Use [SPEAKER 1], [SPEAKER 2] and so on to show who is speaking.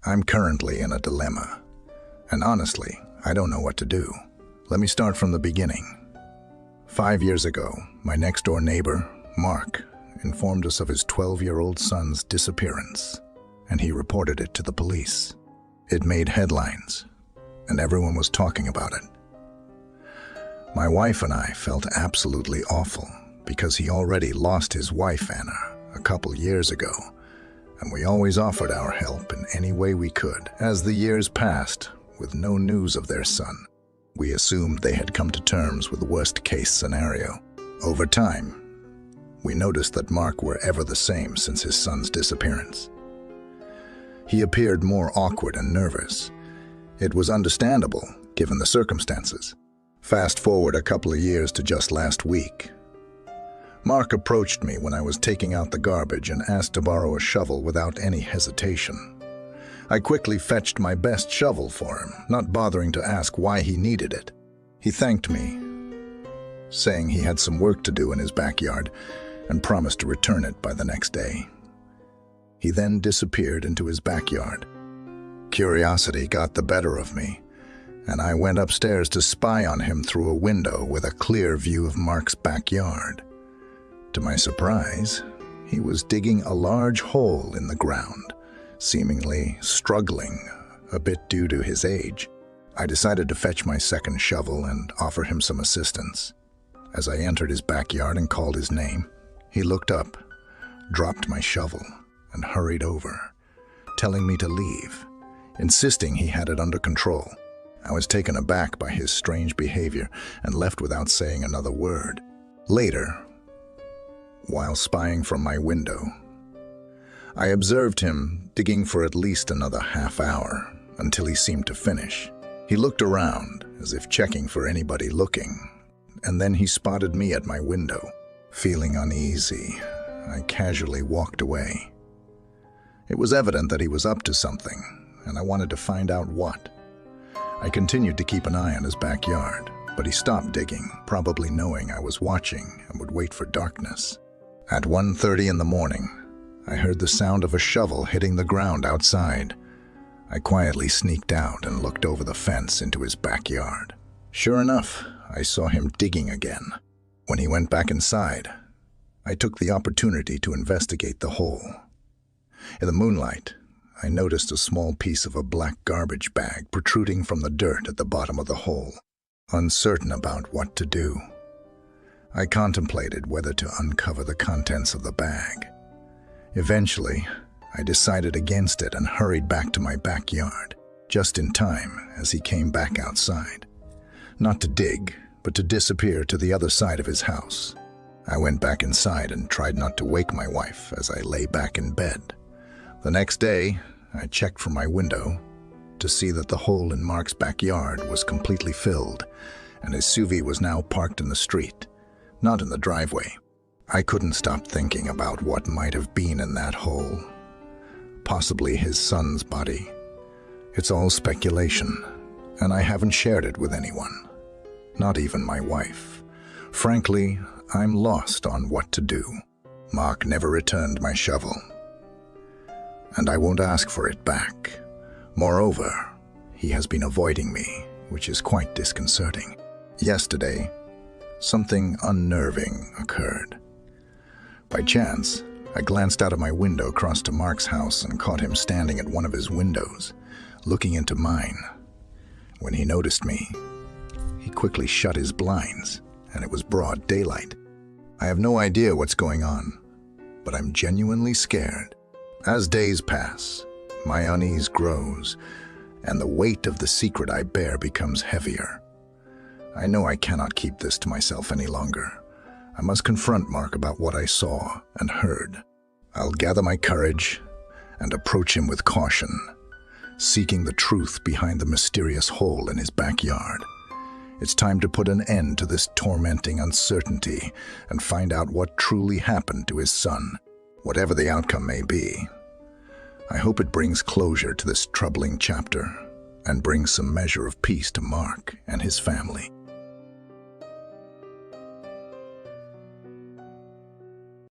[SPEAKER 1] I'm currently in a dilemma, and honestly, I don't know what to do. Let me start from the beginning. 5 years ago, my next-door neighbor, Mark, informed us of his 12-year-old son's disappearance, and he reported it to the police. It made headlines, and everyone was talking about it. My wife and I felt absolutely awful because he already lost his wife, Anna, a couple years ago, and we always offered our help in any way we could. As the years passed, with no news of their son, we assumed they had come to terms with the worst-case scenario. Over time, we noticed that Mark were ever the same since his son's disappearance. He appeared more awkward and nervous. It was understandable, given the circumstances. Fast forward a couple of years to just last week. Mark approached me when I was taking out the garbage and asked to borrow a shovel without any hesitation. I quickly fetched my best shovel for him, not bothering to ask why he needed it. He thanked me, saying he had some work to do in his backyard and promised to return it by the next day. He then disappeared into his backyard. Curiosity got the better of me, and I went upstairs to spy on him through a window with a clear view of Mark's backyard. To my surprise, he was digging a large hole in the ground, seemingly struggling, a bit due to his age. I decided to fetch my second shovel and offer him some assistance. As I entered his backyard and called his name, he looked up, dropped my shovel, and hurried over, telling me to leave, insisting he had it under control. I was taken aback by his strange behavior and left without saying another word. Later, while spying from my window, I observed him digging for at least another half hour until he seemed to finish. He looked around as if checking for anybody looking, and then he spotted me at my window. Feeling uneasy, I casually walked away. It was evident that he was up to something, and I wanted to find out what. I continued to keep an eye on his backyard, but he stopped digging, probably knowing I was watching and would wait for darkness. At 1:30 in the morning, I heard the sound of a shovel hitting the ground outside. I quietly sneaked out and looked over the fence into his backyard. Sure enough, I saw him digging again. When he went back inside, I took the opportunity to investigate the hole. In the moonlight, I noticed a small piece of a black garbage bag protruding from the dirt at the bottom of the hole. Uncertain about what to do, I contemplated whether to uncover the contents of the bag. Eventually, I decided against it and hurried back to my backyard, just in time as he came back outside. Not to dig, but to disappear to the other side of his house. I went back inside and tried not to wake my wife as I lay back in bed. The next day, I checked from my window to see that the hole in Mark's backyard was completely filled, and his SUV was now parked in the street, not in the driveway. I couldn't stop thinking about what might have been in that hole. Possibly his son's body. It's all speculation, and I haven't shared it with anyone, not even my wife. Frankly, I'm lost on what to do. Mark never returned my shovel, and I won't ask for it back. Moreover, he has been avoiding me, which is quite disconcerting. Yesterday, something unnerving occurred. By chance, I glanced out of my window across to Mark's house and caught him standing at one of his windows, looking into mine. When he noticed me, he quickly shut his blinds, and it was broad daylight. I have no idea what's going on, but I'm genuinely scared. As days pass, my unease grows, and the weight of the secret I bear becomes heavier. I know I cannot keep this to myself any longer. I must confront Mark about what I saw and heard. I'll gather my courage and approach him with caution, seeking the truth behind the mysterious hole in his backyard. It's time to put an end to this tormenting uncertainty and find out what truly happened to his son, whatever the outcome may be. I hope it brings closure to this troubling chapter and brings some measure of peace to Mark and his family.